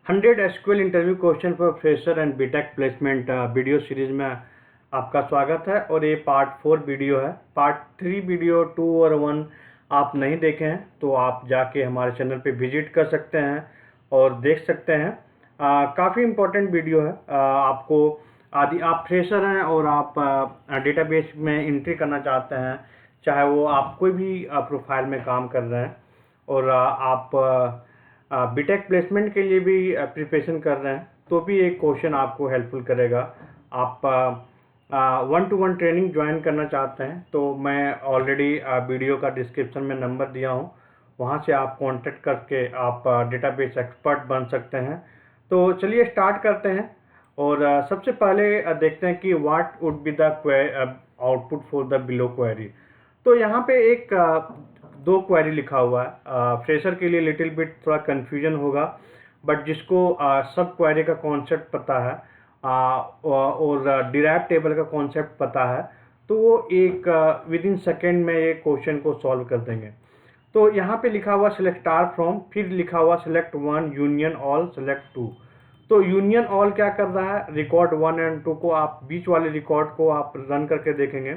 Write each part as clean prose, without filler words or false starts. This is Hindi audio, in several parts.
100 SQL interview question for fresher and BTech placement video series में आपका स्वागत है। और ये पार्ट 4 वीडियो है। पार्ट 3 वीडियो 2 और 1 आप नहीं देखे हैं तो आप जाके हमारे चैनल पे विजिट कर सकते हैं और देख सकते हैं। काफ़ी इम्पोर्टेंट वीडियो है। आपको आदि आप फ्रेशर हैं और आप डेटाबेस में एंट्री करना चाहते हैं, चाहे वो आप कोई भी प्रोफाइल में काम कर रहे हैं और आप बीटेक प्लेसमेंट के लिए भी प्रिपरेशन कर रहे हैं, तो भी एक क्वेश्चन आपको हेल्पफुल करेगा। आप 1-to-1 ट्रेनिंग ज्वाइन करना चाहते हैं तो मैं ऑलरेडी वीडियो का डिस्क्रिप्शन में नंबर दिया हूं, वहां से आप कांटेक्ट करके आप डेटाबेस एक्सपर्ट बन सकते हैं। तो चलिए स्टार्ट करते हैं। और सबसे पहले देखते हैं कि what would be the output for the below query. तो यहाँ पे एक दो क्वेरी लिखा हुआ है। फ्रेशर के लिए लिटिल बिट थोड़ा कन्फ्यूजन होगा, बट जिसको सब क्वेरी का कॉन्सेप्ट पता है और डिराइव टेबल का कॉन्सेप्ट पता है, तो वो एक विद इन सेकेंड में ये क्वेश्चन को सॉल्व कर देंगे। तो यहाँ पे लिखा हुआ सिलेक्ट स्टार फ्रॉम, फिर लिखा हुआ सिलेक्ट 1 यूनियन ऑल सिलेक्ट 2। तो यूनियन ऑल क्या कर रहा है, रिकॉर्ड 1 एंड 2 को आप बीच वाले रिकॉर्ड को आप रन करके देखेंगे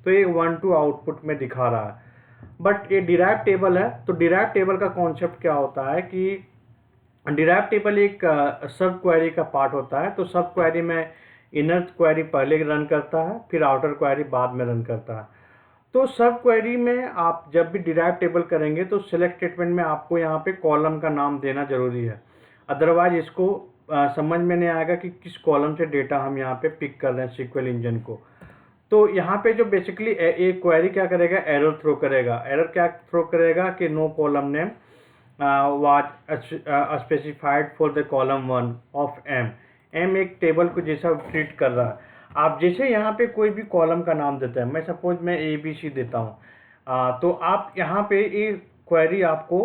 तो ये 1-2 आउटपुट में दिखा रहा है। बट ये डिराइव टेबल है, तो डिराइव टेबल का कॉन्सेप्ट क्या होता है कि डिराइव टेबल एक सब क्वेरी का पार्ट होता है। तो सब क्वेरी में इनर क्वेरी पहले रन करता है, फिर आउटर क्वेरी बाद में रन करता है। तो सब क्वेरी में आप जब भी डिराइव टेबल करेंगे तो सिलेक्ट स्टेटमेंट में आपको यहाँ पे कॉलम का नाम देना जरूरी है, अदरवाइज इसको समझ में नहीं आएगा कि किस कॉलम से डेटा हम यहाँ पे पिक कर रहे हैं सीक्वल इंजन को। तो यहाँ पे जो बेसिकली एक क्वेरी क्या करेगा, एरर थ्रो करेगा। एरर क्या थ्रो करेगा कि no column name was specified for the column 1 of M. M एक टेबल को जैसा ट्रीट कर रहा है। आप जैसे यहाँ पे कोई भी कॉलम का नाम देते हैं, मैं सपोज मैं ए बी सी देता हूँ, तो आप यहाँ पे ये क्वेरी आपको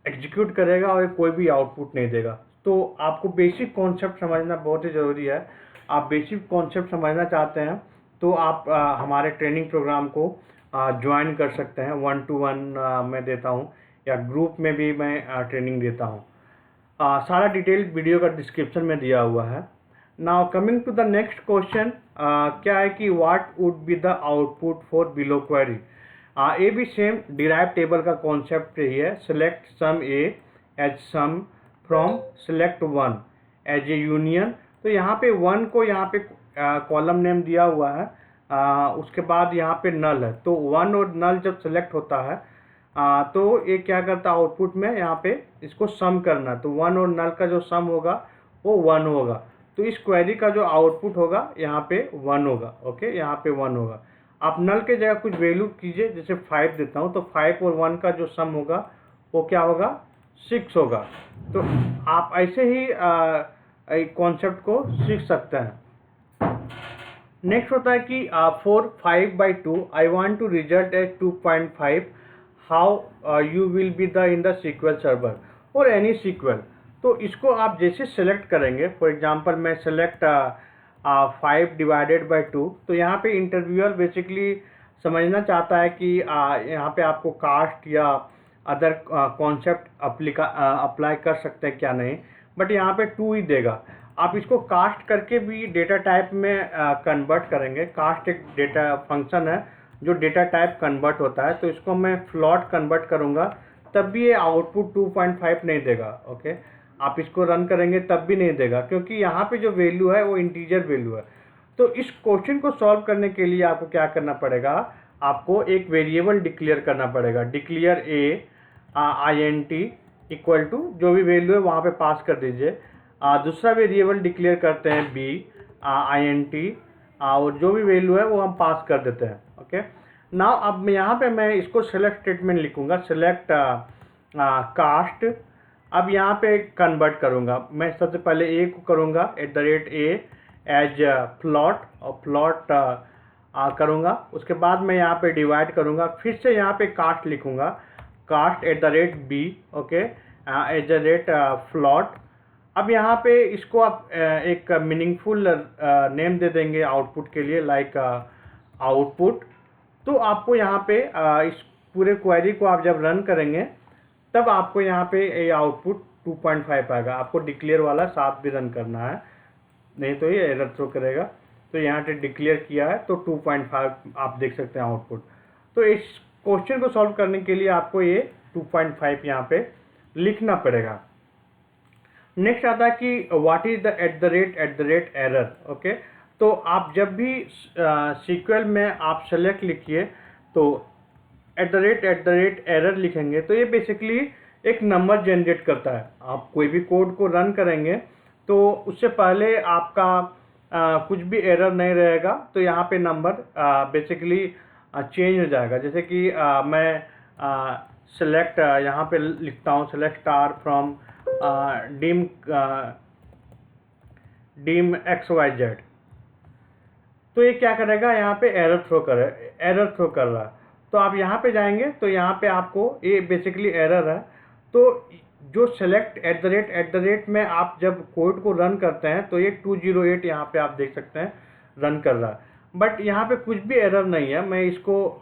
एग्जीक्यूट करेगा और कोई भी आउटपुट नहीं देगा। तो आपको बेसिक कॉन्सेप्ट समझना बहुत ही ज़रूरी है। आप बेसिक कॉन्सेप्ट समझना चाहते हैं तो आप हमारे ट्रेनिंग प्रोग्राम को ज्वाइन कर सकते हैं। 1-to-1 मैं देता हूं, या ग्रुप में भी मैं ट्रेनिंग देता हूं। सारा डिटेल वीडियो का डिस्क्रिप्शन में दिया हुआ है। Now coming to the next question, क्या है कि what would be the output for below query. ये भी सेम डिराइव टेबल का कॉन्सेप्ट ही है। Select sum a as sum from select 1 as a union. तो यहाँ पे 1 को यहाँ पे कॉलम नेम दिया हुआ है, उसके बाद यहाँ पे नल है। तो 1 और नल जब सेलेक्ट होता है तो ये क्या करता है, आउटपुट में यहाँ पे इसको सम करना है। तो 1 और नल का जो सम होगा वो 1 होगा। तो इस क्वेरी का जो आउटपुट होगा यहाँ पे 1 होगा। ओके, यहाँ पे 1 होगा। आप नल के जगह कुछ वैल्यू कीजिए, जैसे 5 देता हूँ, तो 5 और 1 का जो सम होगा वो क्या होगा, 6 होगा। तो आप ऐसे ही कॉन्सेप्ट को सीख सकते हैं। नेक्स्ट होता है कि 4 5/2 I want to result as 2.5, how you will be the in the SQL server और एनी सीक्वल। तो इसको आप जैसे सेलेक्ट करेंगे, फॉर एग्जांपल मैं सेलेक्ट 5/2, तो यहाँ पे इंटरव्यूअर बेसिकली समझना चाहता है कि यहाँ पे आपको कास्ट या अदर कॉन्सेप्ट अप्लाई कर सकते हैं क्या नहीं, बट यहाँ पे 2 ही देगा। आप इसको कास्ट करके भी डेटा टाइप में कन्वर्ट करेंगे। कास्ट एक डेटा फंक्शन है जो डेटा टाइप कन्वर्ट होता है। तो इसको मैं फ्लॉट कन्वर्ट करूँगा तब भी ये आउटपुट 2.5 नहीं देगा। ओके, आप इसको रन करेंगे तब भी नहीं देगा, क्योंकि यहाँ पे जो वैल्यू है वो इंटीजर वैल्यू है। तो इस क्वेश्चन को सॉल्व करने के लिए आपको क्या करना पड़ेगा, आपको एक वेरिएबल डिक्लेयर करना पड़ेगा। Declare a INT equal to जो भी वैल्यू है वहाँ पे पास कर दीजिए। दूसरा वेरिएबल डिक्लेयर करते हैं B INT, और जो भी वैल्यू है वो हम पास कर देते हैं। ओके, नाउ अब यहाँ पे मैं इसको सेलेक्ट स्टेटमेंट लिखूंगा, सेलेक्ट कास्ट। अब यहाँ पे कन्वर्ट करूँगा। मैं सबसे पहले ए को करूँगा @A एज फ्लॉट, और फ्लॉट करूँगा। उसके बाद मैं यहाँ पे डिवाइड करूँगा, फिर से यहाँ पे कास्ट लिखूँगा, कास्ट @B। Okay, float. अब यहाँ पे इसको आप एक मीनिंगफुल नेम दे देंगे आउटपुट के लिए, लाइक आउटपुट। तो आपको यहाँ पे इस पूरे क्वेरी को आप जब रन करेंगे तब आपको यहाँ पे ये आउटपुट 2.5 आएगा। आपको डिक्लेयर वाला साथ भी रन करना है, नहीं तो ये एरर थ्रो करेगा। तो यहाँ पे डिक्लेयर किया है तो 2.5 आप देख सकते हैं आउटपुट। तो इस क्वेश्चन को सॉल्व करने के लिए आपको ये 2.5 यहाँ पे लिखना पड़ेगा। नेक्स्ट आता है कि what is the eight the rate error. Okay, तो आप जब भी सीक्वल में आप सेलेक्ट लिखिए तो एट द रेट एरर लिखेंगे तो ये बेसिकली एक नंबर जनरेट करता है। आप कोई भी कोड को रन करेंगे तो उससे पहले आपका कुछ भी एरर नहीं रहेगा, तो यहाँ पे नंबर बेसिकली चेंज हो जाएगा। जैसे कि मैं सेलेक्ट यहाँ पे लिखता हूँ select star from dim XYZ, तो ये क्या करेगा, यहाँ पे एरर थ्रो कर रहा है। तो आप यहाँ पे जाएंगे तो यहाँ पे आपको ये बेसिकली एरर है। तो जो सेलेक्ट एट द रेट में आप जब कोड को रन करते हैं तो ये 208 यहाँ पे आप देख सकते हैं रन कर रहा है, बट यहाँ पे कुछ भी एरर नहीं है। मैं इसको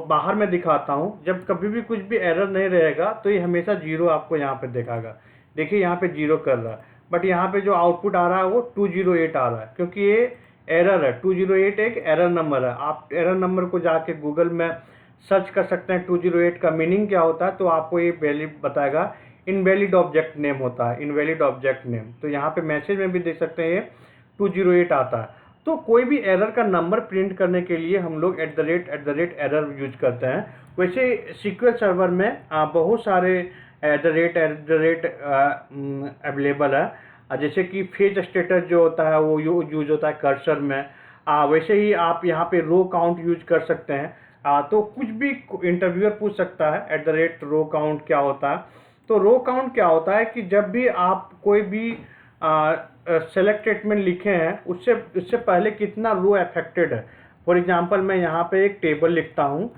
बाहर में दिखाता हूँ। जब कभी भी कुछ भी एरर नहीं रहेगा तो ये हमेशा 0 आपको यहाँ पे दिखाएगा। देखिए यहाँ पे 0 कर रहा है, बट यहाँ पे जो आउटपुट आ रहा है वो 208 आ रहा है, क्योंकि ये एरर है। 208 एक एरर नंबर है। आप एरर नंबर को जाके गूगल में सर्च कर सकते हैं 208 का मीनिंग क्या होता है, तो आपको ये वैलिड बताएगा। इनवैलिड ऑब्जेक्ट नेम होता है, इनवैलिड ऑब्जेक्ट नेम। तो यहाँ पे मैसेज में भी देख सकते हैं ये 208 आता है। तो कोई भी एरर का नंबर प्रिंट करने के लिए हम लोग eight the rate error use करते हैं। वैसे SQL सर्वर में बहुत सारे एट द रेट अवेलेबल है। जैसे कि फेज स्टेटस जो होता है वो यूज होता है कर्सर में। वैसे ही आप यहाँ पे रो काउंट यूज कर सकते हैं। तो कुछ भी इंटरव्यूअर पूछ सकता है at the rate row count क्या होता है। तो रो काउंट क्या होता है कि जब भी आप कोई भी सेलेक्ट स्टेटमेंट लिखे हैं उससे पहले कितना रो अफेक्टेड है। फॉर एग्जांपल मैं यहाँ पे एक टेबल लिखता हूँ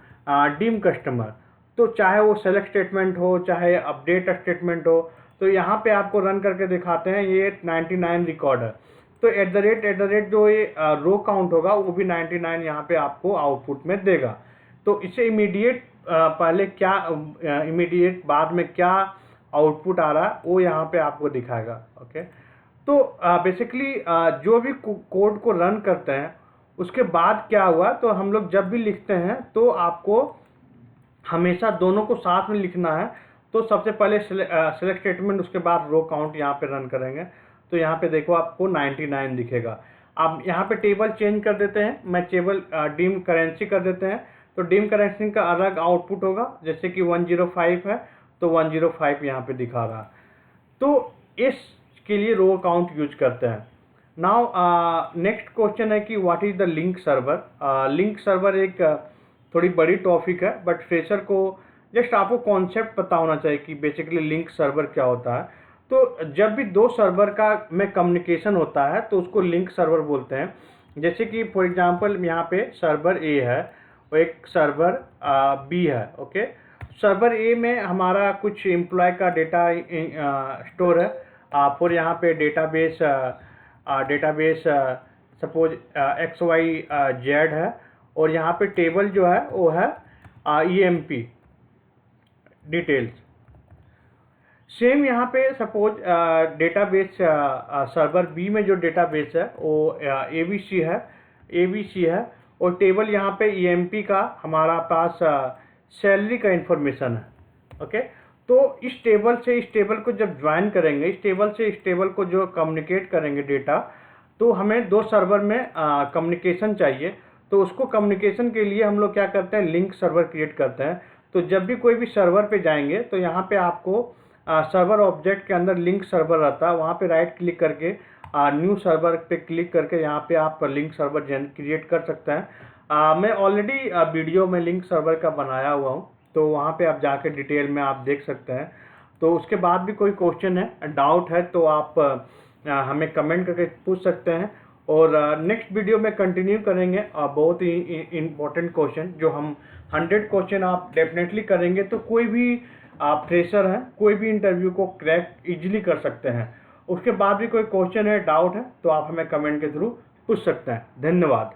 डीम कस्टमर, तो चाहे वो सेलेक्ट स्टेटमेंट हो चाहे अपडेट स्टेटमेंट हो, तो यहाँ पे आपको रन करके दिखाते हैं ये 99 रिकॉर्ड है। तो एट द रेट जो ये रो काउंट होगा वो भी 99 यहाँ पे आपको आउटपुट में देगा। तो इससे इमीडिएट पहले क्या इमीडिएट बाद में क्या आउटपुट आ रहा है वो यहाँ पे आपको दिखाएगा। ओके, तो बेसिकली जो भी कोड को रन करते हैं उसके बाद क्या हुआ, तो हम लोग जब भी लिखते हैं तो आपको हमेशा दोनों को साथ में लिखना है। तो सबसे पहले सेलेक्ट स्टेटमेंट, उसके बाद रो काउंट यहाँ पे रन करेंगे। तो यहाँ पे देखो आपको 99 दिखेगा। आप यहाँ पे टेबल चेंज कर देते हैं, मैं टेबल डीम करेंसी कर देते हैं, तो डीम करेंसी का अलग आउटपुट होगा। जैसे कि 105 है तो 105 यहाँ पे दिखा रहा है। तो इसके लिए रो काउंट यूज करते हैं। नाउ नेक्स्ट क्वेश्चन है कि what is the link server. Link server एक थोड़ी बड़ी टॉपिक है, बट फ्रेशर को जस्ट आपको कॉन्सेप्ट पता होना चाहिए कि बेसिकली लिंक सर्वर क्या होता है। तो जब भी दो सर्वर का में कम्युनिकेशन होता है तो उसको लिंक सर्वर बोलते हैं। जैसे कि फॉर एग्जांपल यहाँ पे सर्वर A है और एक सर्वर B है। ओके, सर्वर A में हमारा कुछ एम्प्लॉय का डेटा स्टोर है। फिर यहाँ पे डेटाबेस सपोज XYZ है, और यहाँ पे टेबल जो है वो है EMP डिटेल्स। सेम यहाँ पे सपोज डेटाबेस सर्वर B में जो डेटाबेस है वो ABC है, और टेबल यहाँ पे EMP का हमारा पास सैलरी का इंफॉर्मेशन है। ओके, तो इस टेबल को जब ज्वाइन करेंगे, इस टेबल को जो कम्युनिकेट करेंगे डेटा, तो हमें दो सर्वर में कम्युनिकेशन चाहिए। तो उसको कम्युनिकेशन के लिए हम लोग क्या करते हैं, लिंक सर्वर क्रिएट करते हैं। तो जब भी कोई भी सर्वर पे जाएंगे तो यहाँ पे आपको सर्वर ऑब्जेक्ट के अंदर लिंक सर्वर रहता है, वहाँ पे राइट क्लिक करके न्यू सर्वर पे क्लिक करके यहाँ पे आप लिंक सर्वर क्रिएट कर सकते हैं। मैं ऑलरेडी वीडियो में लिंक सर्वर का बनाया हुआ हूँ, तो वहाँ पे आप जाके डिटेल में आप देख सकते हैं। तो उसके बाद भी कोई क्वेश्चन है, डाउट है, तो आप हमें कमेंट करके पूछ सकते हैं, और नेक्स्ट वीडियो में कंटिन्यू करेंगे बहुत ही इम्पोर्टेंट क्वेश्चन, जो हम 100 क्वेश्चन आप डेफिनेटली करेंगे तो कोई भी आप फ्रेशर हैं, कोई भी इंटरव्यू को क्रैक इजीली कर सकते हैं। उसके बाद भी कोई क्वेश्चन है, डाउट है, तो आप हमें कमेंट के थ्रू पूछ सकते हैं। धन्यवाद।